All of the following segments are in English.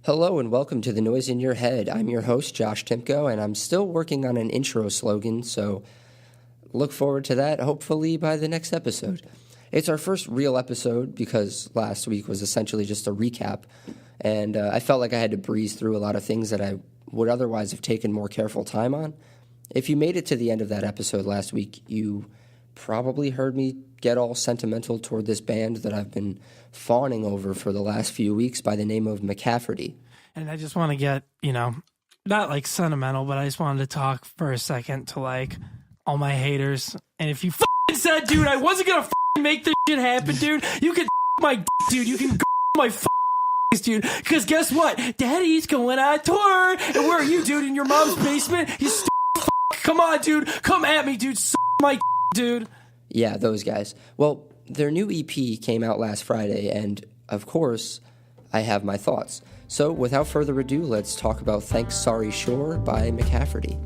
Hello and welcome to The Noise in Your Head. I'm your host, Josh Timko, and I'm still working on an intro slogan, so look forward to that, hopefully, by the next episode. It's our first real episode because last week was essentially just a recap, and I felt like I had to breeze through a lot of things that I would otherwise have taken more careful time on. If you made it to the end of that episode last week, you probably heard me get all sentimental toward this band that I've been fawning over for the last few weeks by the name of McCafferty. And I just want to get, not like sentimental, but I just wanted to talk for a second to like all my haters. And if you f***ing said, dude, I wasn't going to f***ing make this shit happen, dude, you can my dude, you can my dude, because guess what? Daddy's going on tour. And where are you, dude? In your mom's basement? You come on, dude. Come at me, dude. My dude. Yeah, those guys. Well, their new EP came out last Friday, and of course, I have my thoughts. So, without further ado, let's talk about Thanks Sorry Sure by McCafferty.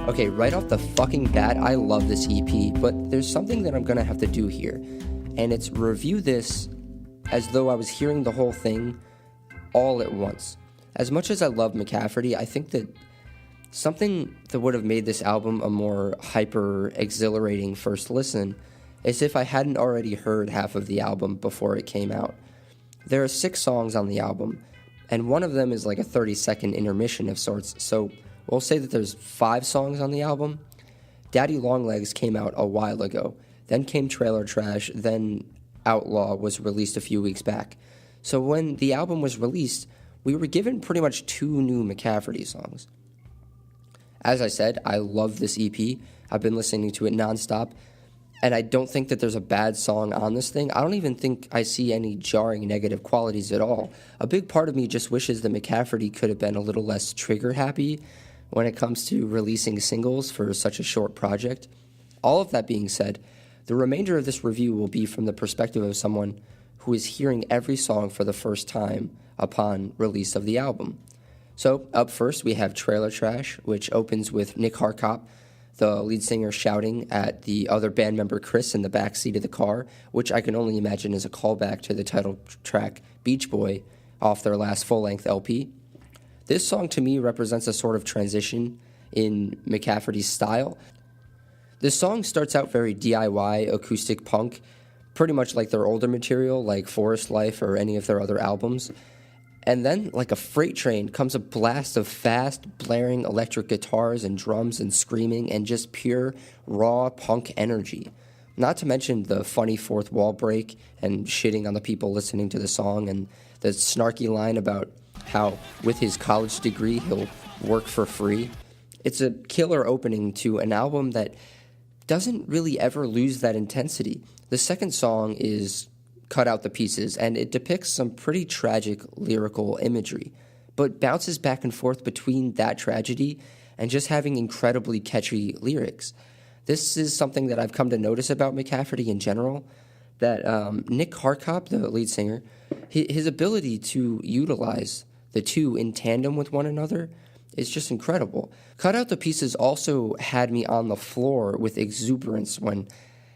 Okay, right off the fucking bat, I love this EP, but there's something that I'm gonna have to do here, and it's review this as though I was hearing the whole thing all at once. As much as I love McCafferty, I think that something that would have made this album a more hyper-exhilarating first listen is if I hadn't already heard half of the album before it came out. There are 6 songs on the album, and one of them is like a 30-second intermission of sorts, so we'll say that there's 5 songs on the album. Daddy Longlegs came out a while ago. Then came Trailer Trash. Then Outlaw was released a few weeks back. So when the album was released, we were given pretty much 2 new McCafferty songs. As I said, I love this EP. I've been listening to it nonstop. And I don't think that there's a bad song on this thing. I don't even think I see any jarring negative qualities at all. A big part of me just wishes that McCafferty could have been a little less trigger-happy when it comes to releasing singles for such a short project. All of that being said, the remainder of this review will be from the perspective of someone who is hearing every song for the first time upon release of the album. So, up first, we have Trailer Trash, which opens with Nick Harkop, the lead singer, shouting at the other band member Chris in the backseat of the car, which I can only imagine is a callback to the title track Beach Boy off their last full-length LP. This song to me represents a sort of transition in McCafferty's style. This song starts out very DIY, acoustic punk, pretty much like their older material, like Forest Life or any of their other albums. And then, like a freight train, comes a blast of fast, blaring electric guitars and drums and screaming and just pure, raw punk energy. Not to mention the funny fourth wall break and shitting on the people listening to the song and the snarky line about how, with his college degree, he'll work for free. It's a killer opening to an album that doesn't really ever lose that intensity. The second song is Cut Out the Pieces, and it depicts some pretty tragic lyrical imagery, but bounces back and forth between that tragedy and just having incredibly catchy lyrics. This is something that I've come to notice about McCafferty in general, that Nick Harkop, the lead singer, his ability to utilize the two in tandem with one another is just incredible. Cut Out the Pieces also had me on the floor with exuberance when,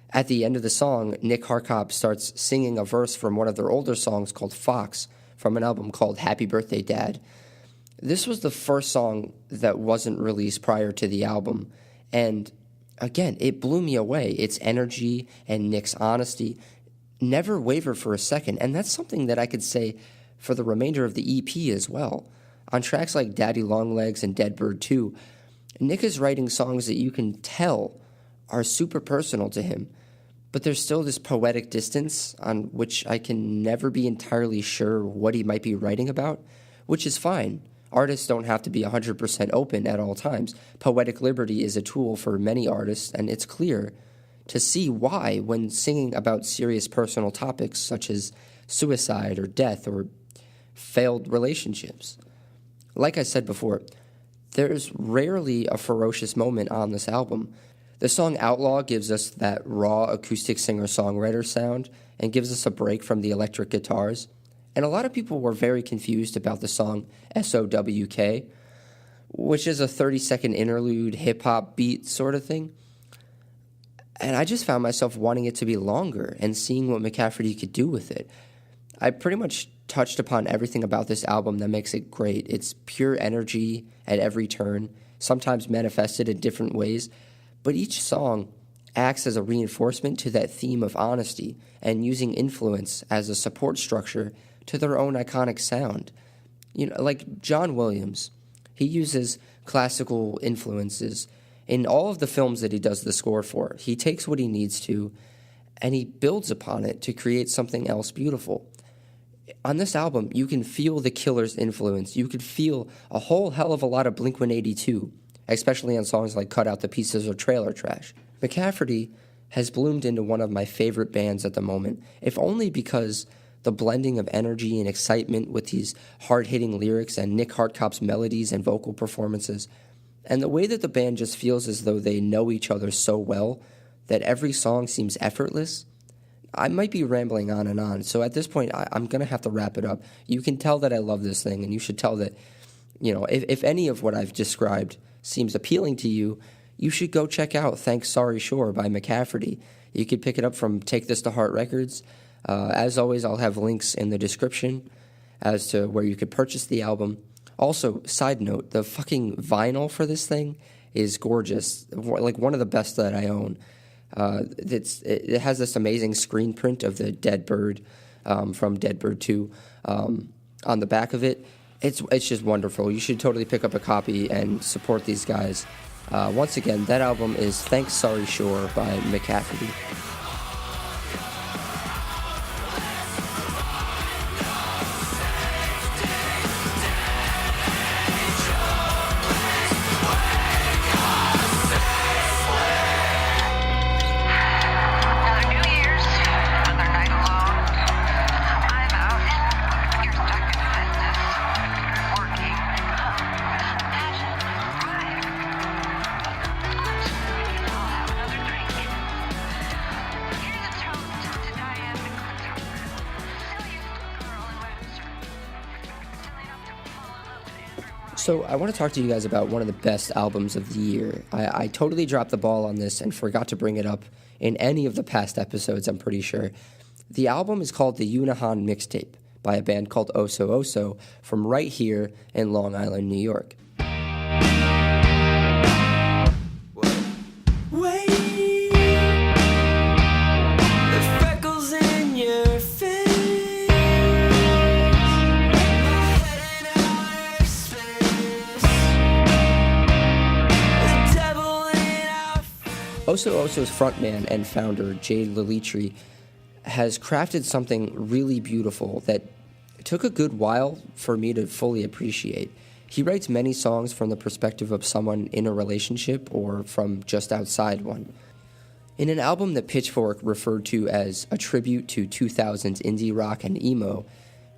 at the end of the song, Nick Harkop starts singing a verse from one of their older songs called Fox from an album called Happy Birthday Dad. This was the first song that wasn't released prior to the album, and again, it blew me away. Its energy and Nick's honesty never waver for a second, and that's something that I could say for the remainder of the EP as well. On tracks like Daddy Longlegs and Dead Bird 2, Nick is writing songs that you can tell are super personal to him, but there's still this poetic distance on which I can never be entirely sure what he might be writing about, which is fine. Artists don't have to be 100% open at all times. Poetic liberty is a tool for many artists, and it's clear to see why when singing about serious personal topics such as suicide or death or failed relationships. Like I said before, there's rarely a ferocious moment on this album. The song Outlaw gives us that raw acoustic singer-songwriter sound and gives us a break from the electric guitars. And a lot of people were very confused about the song SOWK, which is a 30-second interlude hip-hop beat sort of thing. And I just found myself wanting it to be longer and seeing what McCafferty could do with it. I pretty much touched upon everything about this album that makes it great. It's pure energy at every turn, sometimes manifested in different ways, but each song acts as a reinforcement to that theme of honesty and using influence as a support structure to their own iconic sound. You know, like John Williams, he uses classical influences in all of the films that he does the score for. He takes what he needs to, and he builds upon it to create something else beautiful. On this album, you can feel the Killer's influence. You could feel a whole hell of a lot of Blink-182, especially on songs like Cut Out the Pieces or Trailer Trash. McCafferty has bloomed into one of my favorite bands at the moment, if only because the blending of energy and excitement with these hard-hitting lyrics and Nick Hartkop's melodies and vocal performances, and the way that the band just feels as though they know each other so well that every song seems effortless. I might be rambling on, so at this point, I'm going to have to wrap it up. You can tell that I love this thing, and you should tell that, you know, if any of what I've described seems appealing to you, you should go check out Thanks Sorry Sure by McCafferty. You could pick it up from Take This to Heart Records. As always, I'll have links in the description as to where you could purchase the album. Also, side note, the fucking vinyl for this thing is gorgeous, like one of the best that I own. It has this amazing screen print of the dead bird from Dead Bird 2 on the back of it. It's just wonderful. You should totally pick up a copy and support these guys. Once again, that album is Thanks Sorry Sure by McCafferty. So I want to talk to you guys about one of the best albums of the year. I totally dropped the ball on this and forgot to bring it up in any of the past episodes, I'm pretty sure. The album is called the Yunahon Mixtape by a band called Oso Oso from right here in Long Island, New York. Oso Oso's frontman and founder, Jay Lalitri, has crafted something really beautiful that took a good while for me to fully appreciate. He writes many songs from the perspective of someone in a relationship or from just outside one. In an album that Pitchfork referred to as a tribute to 2000s indie rock and emo,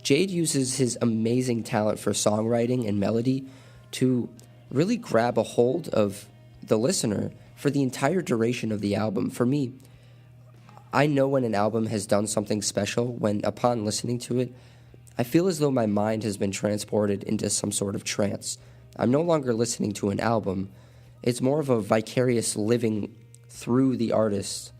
Jade uses his amazing talent for songwriting and melody to really grab a hold of the listener for the entire duration of the album. For me, I know when an album has done something special when, upon listening to it, I feel as though my mind has been transported into some sort of trance. I'm no longer listening to an album. It's more of a vicarious living through the artist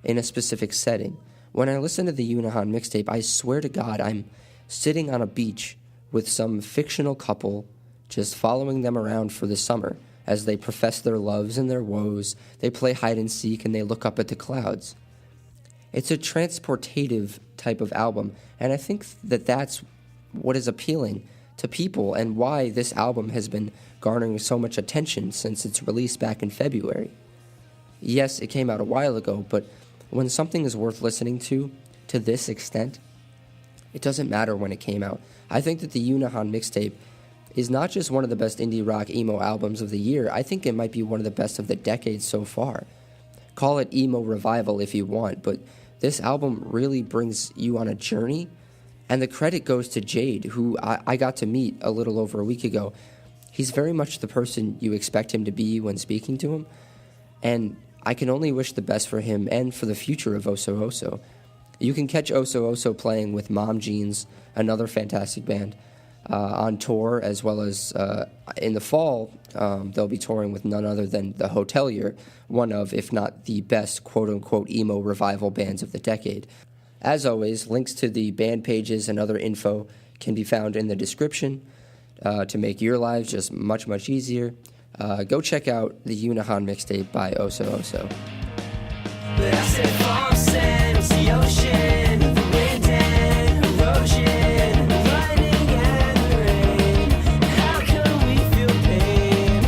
in a specific setting. When I listen to the Yunahon Mixtape, I swear to God, I'm sitting on a beach with some fictional couple just following them around for the summer. As they profess their loves and their woes, they play hide and seek and they look up at the clouds. It's a transportative type of album, and I think that that's what is appealing to people and why this album has been garnering so much attention since its release back in February. Yes, it came out a while ago, but when something is worth listening to this extent, it doesn't matter when it came out. I think that the Yunahon Mixtape is not just one of the best indie rock emo albums of the year. I think it might be one of the best of the decade so far. Call it emo revival if you want, but this album really brings you on a journey, And the credit goes to Jade, who I got to meet a little over a week ago. He's very much the person you expect him to be when speaking to him. And I can only wish the best for him and for the future of Oso Oso. You can catch Oso Oso playing with Mom Jeans, another fantastic band, on tour, as well as in the fall, they'll be touring with none other than The Hotelier, one of, if not the best quote-unquote emo revival bands of the decade. As always, links to the band pages and other info can be found in the description to make your lives just much, much easier. Go check out the Yunahon Mixtape by Oso Oso. But I said farm sand, it's the ocean, the wind and erosion, lightning and rain. How can we feel pain?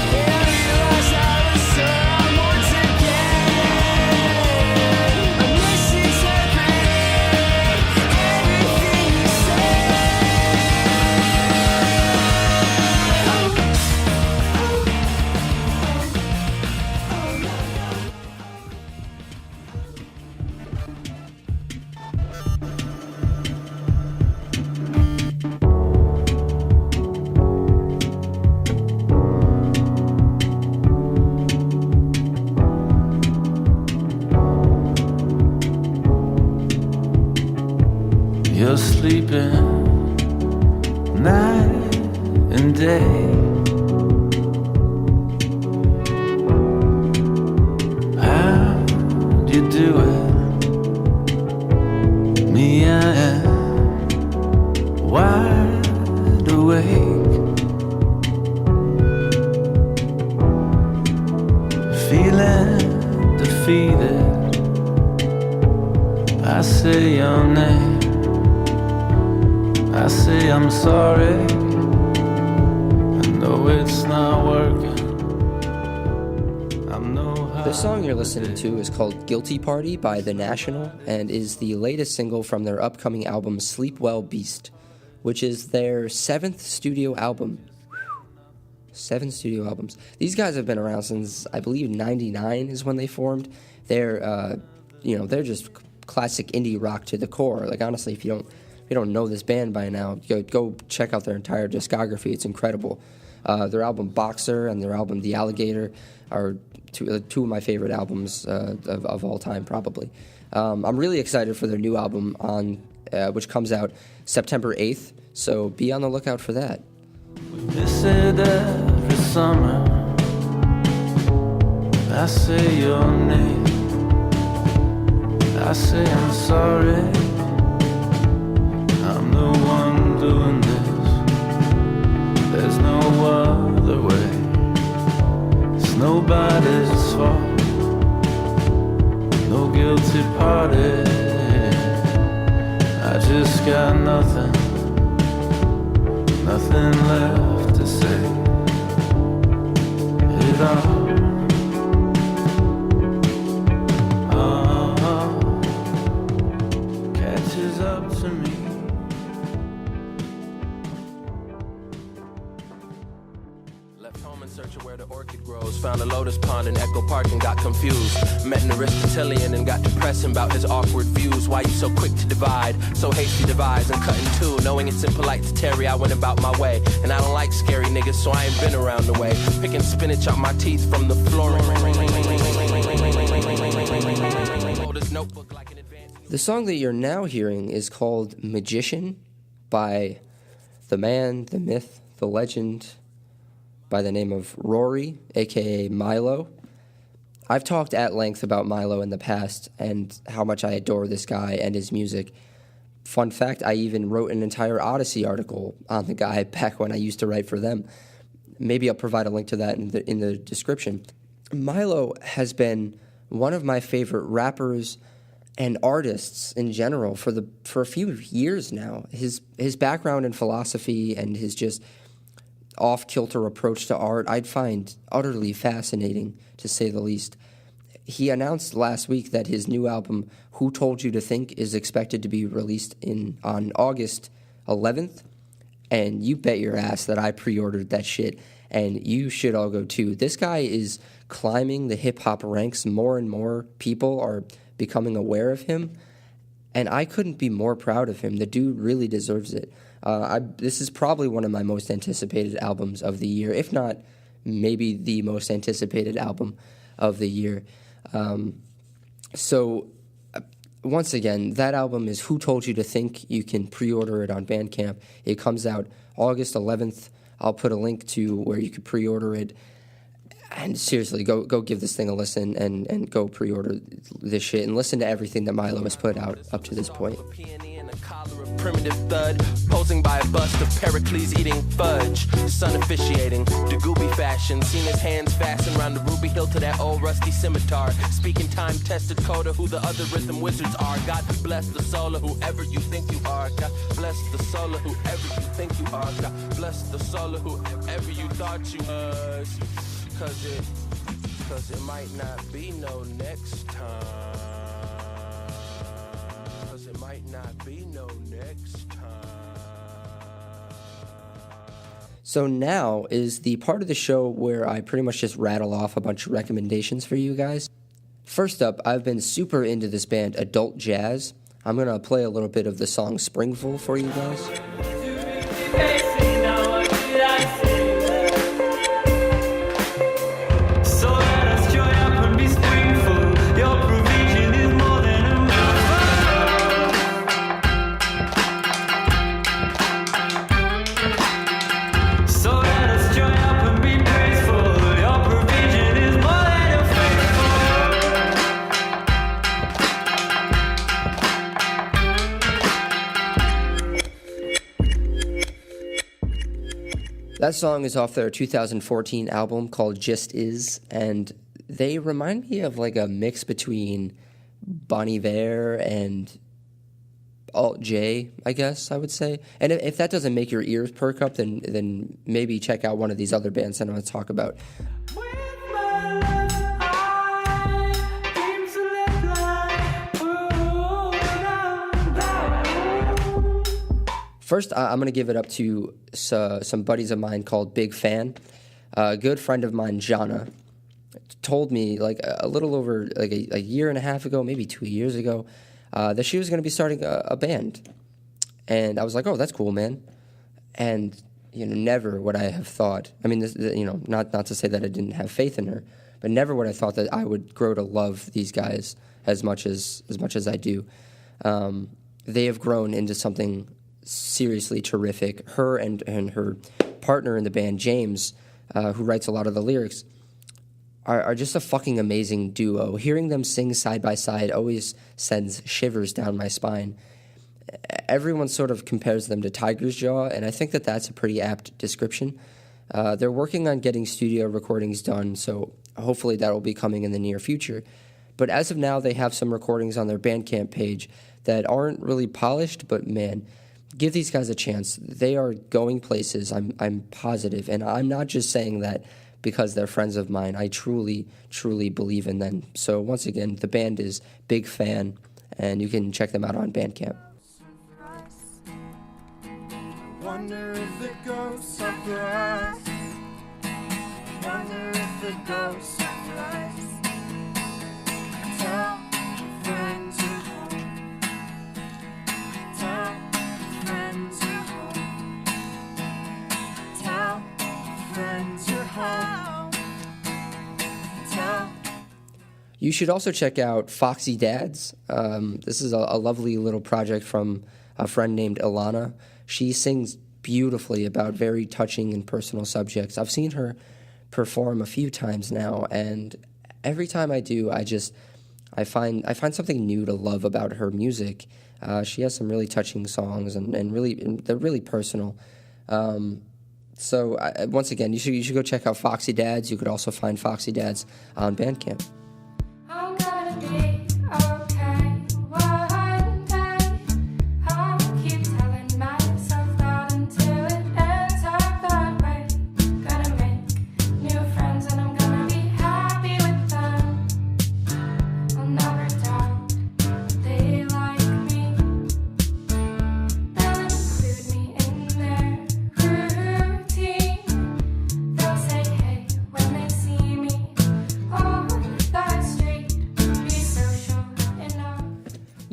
And I realized I was so wrong once again. I misinterpreted everything you said. You're sleeping night and day. How do you do it? Me, I am wide awake, feeling defeated. I say your name, I say I'm sorry, I know it's not working. I'm no high. The song you're listening to is called Guilty Party by The National and is the latest single from their upcoming album Sleep Well Beast, which is their 7th studio album. 7 studio albums. These guys have been around since, I believe, 99 is when they formed. They're, they're just classic indie rock to the core. Like, honestly, if you don't know this band by now, go check out their entire discography. It's incredible. Their album Boxer and their album The Alligator are two of my favorite albums of all time, probably. I'm really excited for their new album which comes out September 8th, so be on the lookout for that. We miss it every summer. I say your name, I say I'm sorry, I'm the one doing this. There's no other way. It's nobody's fault. No guilty party. I just got nothing left to say. It all catches up to me. Left home in search of where the orchid grows. Found a lotus pond in Echo Park and got confused. Met an Aristotelian and got depressing about his awkward views. Why you so quick to divide? So hasty devise and cut in two. Knowing it's impolite to tarry, I went about my way. And I don't like scary niggas, so I ain't been around the way. Picking spinach out my teeth from the floor. The song that you're now hearing is called Magician by the man, the myth, the legend, by the name of Rory, aka Milo. I've talked at length about Milo in the past and how much I adore this guy and his music. Fun fact, I even wrote an entire Odyssey article on the guy back when I used to write for them. Maybe I'll provide a link to that in the description. Milo has been one of my favorite rappers and artists in general for a few years now. His background in philosophy and his just off-kilter approach to art I'd find utterly fascinating, to say the least. He announced last week that his new album, Who Told You to Think, is expected to be released on August 11th, and you bet your ass that I pre-ordered that shit. and you should all go too. This guy is climbing the hip-hop ranks. More and more people are becoming aware of him, and I couldn't be more proud of him. The dude really deserves it. This is probably one of my most anticipated albums of the year, if not maybe the most anticipated album of the year. Once again, that album is Who Told You to Think. You can pre-order it on Bandcamp. It comes out August 11th. I'll put a link to where you could pre-order it. And seriously, go give this thing a listen and go pre-order this shit and listen to everything that Milo has put out up to this point. Primitive thud, posing by a bust of Pericles eating fudge. Sun officiating, the gooby fashion. Seen his hands fastened around the ruby hilt to that old rusty scimitar. Speaking time-tested code of who the other rhythm wizards are. God bless the soul of whoever you think you are. God bless the soul of whoever you think you are. God bless the soul of whoever you thought you was. Cause it might not be no next time. Cause it might not be no next time. So now is the part of the show where I pretty much just rattle off a bunch of recommendations for you guys. First up, I've been super into this band, Adult Jazz. I'm going to play a little bit of the song Springful for you guys. That song is off their 2014 album called Just Is, and they remind me of like a mix between Bon Iver and Alt J, I guess I would say. And if that doesn't make your ears perk up, then maybe check out one of these other bands that I'm going to talk about. First, I'm going to give it up to some buddies of mine called Big Fan. A good friend of mine, Jana, told me like a little over like a year and a half ago, maybe 2 years ago, that she was going to be starting a band. And I was like, oh, that's cool, man. And, never would I have thought, I mean, this, not to say that I didn't have faith in her, but never would I thought that I would grow to love these guys as much as I do. They have grown into something seriously terrific. Her and her partner in the band, James, who writes a lot of the lyrics, are just a fucking amazing duo. Hearing them sing side by side always sends shivers down my spine. Everyone sort of compares them to Tiger's Jaw, and I think that that's a pretty apt description. They're working on getting studio recordings done, so hopefully that will be coming in the near future. But as of now, they have some recordings on their Bandcamp page that aren't really polished, but man, give these guys a chance. They are going places, I'm positive. And I'm not just saying that because they're friends of mine. I truly, truly believe in them. So once again, the band is Big Fan, and you can check them out on Bandcamp. Wonder if it goes surprise. Wonder if it goes surprise. Tell friends you're home. Tell friends you're home. Tell friends you're home. Tell. You should also check out Foxy Dads. This is a lovely little project from a friend named Ilana. She sings beautifully about very touching and personal subjects. I've seen her perform a few times now, and every time I do, I find something new to love about her music. She has some really touching songs, and they're really personal. So once again, you should go check out Foxy Dads. You could also find Foxy Dads on Bandcamp. I'm gonna be okay one day. I'll keep telling myself that until it ends up that way. Gonna make new friends and I'm gonna be happy with them. I'll never doubt they like me. They'll include me in their routine. They'll say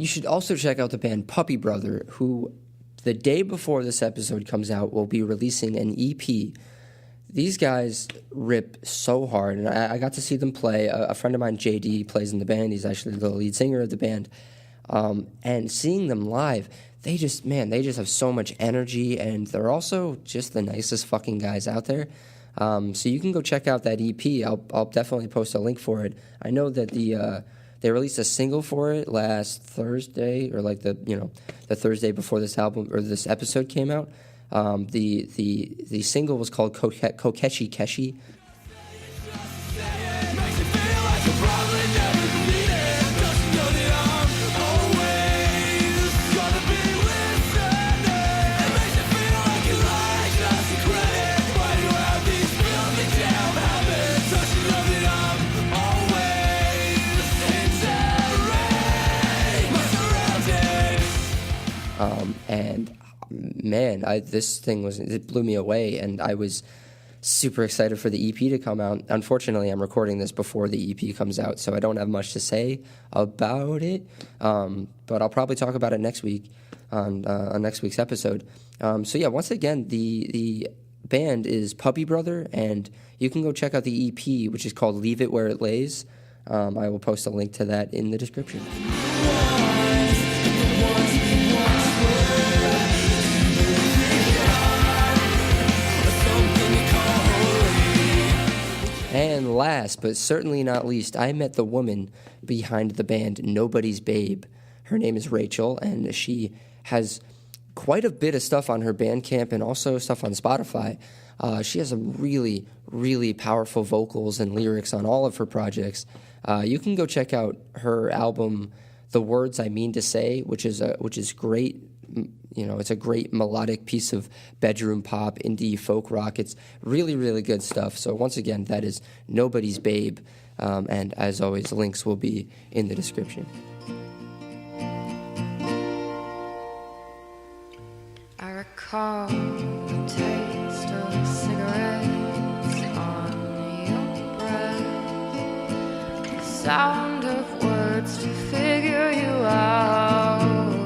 should also check out the band Puppybrother, who the day before this episode comes out will be releasing an EP. These guys rip so hard, and I got to see them play. A friend of mine, JD, plays in the band. He's actually the lead singer of the band. And seeing them live, they just have so much energy, and they're also just the nicest fucking guys out there. So you can go check out that EP. I'll definitely post a link for it. I know that they released a single for it last Thursday, or like the Thursday before this album or this episode came out. The single was called Kokeshi Keshi. And man, this thing it blew me away, and I was super excited for the EP to come out. Unfortunately, I'm recording this before the EP comes out, so I don't have much to say about it. But I'll probably talk about it next week on next week's episode. So yeah, once again, the band is Puppybrother, and you can go check out the EP, which is called Leave It Where It Lays. I will post a link to that in the description. And last, but certainly not least, I met the woman behind the band Nobody's Babe. Her name is Rachel, and she has quite a bit of stuff on her Bandcamp and also stuff on Spotify. She has some really, really powerful vocals and lyrics on all of her projects. You can go check out her album, The Words I Mean to Say, which is great. You know, it's a great melodic piece of bedroom pop, indie folk rock. It's really, really good stuff. So once again, that is Nobody's Babe. And as always, links will be in the description. I recall the taste of cigarettes on your breath, the sound of words to figure you out.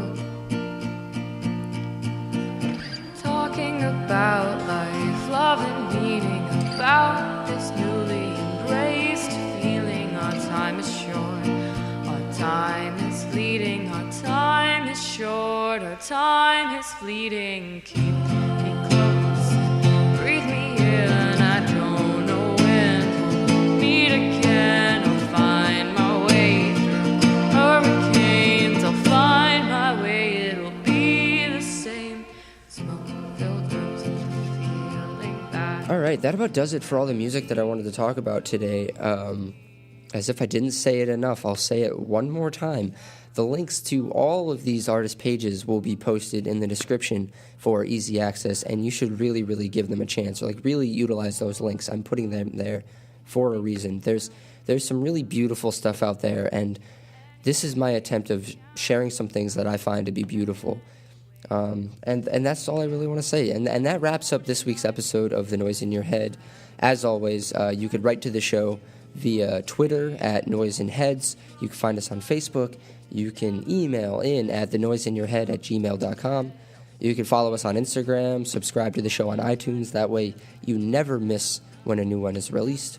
About life, love, and meaning, about this newly embraced feeling. Our time is short, our time is fleeting, our time is short, our time is fleeting. Keep me close, breathe me in. I don't know when we'll meet again. I'll find my way through hurricanes, I'll find my way. It'll be the same smoke-filled rooms and feeling back. All right, that about does it for all the music that I wanted to talk about today. As if I didn't say it enough, I'll say it one more time. The links to all of these artist pages will be posted in the description for easy access, and you should really, really give them a chance. Or, like, really utilize those links. I'm putting them there for a reason. There's some really beautiful stuff out there, and this is my attempt of sharing some things that I find to be beautiful. And that's all I really want to say. And that wraps up this week's episode of The Noise in Your Head. As always, you could write to the show via Twitter at Noise in Heads. You can find us on Facebook. You can email in at thenoiseinyourhead@gmail.com. You can follow us on Instagram, subscribe to the show on iTunes. That way you never miss when a new one is released.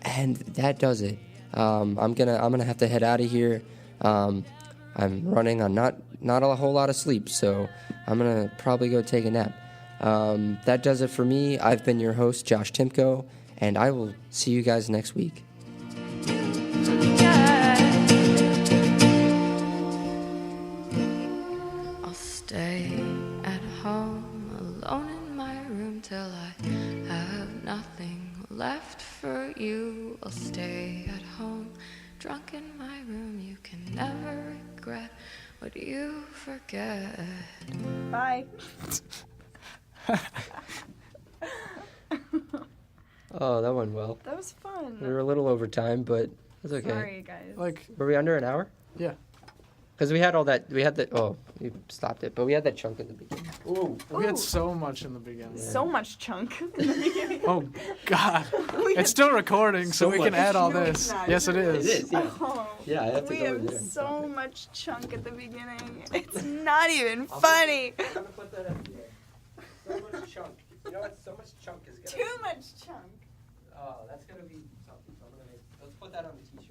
And that does it. I'm gonna have to head out of here. I'm running on not a whole lot of sleep, so I'm gonna probably go take a nap. That does it for me. I've been your host, Josh Timko, and I will see you guys next week. I'll stay at home alone in my room till I have nothing left for you. I'll stay at home drunk in my room. You can never regret what you forget. Bye. Oh, that went well. That was fun. We were a little over time, but that's okay. Sorry, guys. Like, Were we under an hour? yeah. Because we had all that. We had the. Oh, we stopped it. But we had that chunk in the beginning. Ooh, we had so much in the beginning. So much chunk in the beginning. Oh God, it's still recording, so we can add all No, this. it's not. Yes, it is. It is. Yeah. Oh, Yeah, I have to we go in have there. and so stop it. much chunk at the beginning. It's not even funny. I'm gonna put that up here. So much chunk. You know what? So much chunk is gonna. Too much chunk. Oh, that's gonna be something. So I'm gonna. Let's put that on the t-shirt.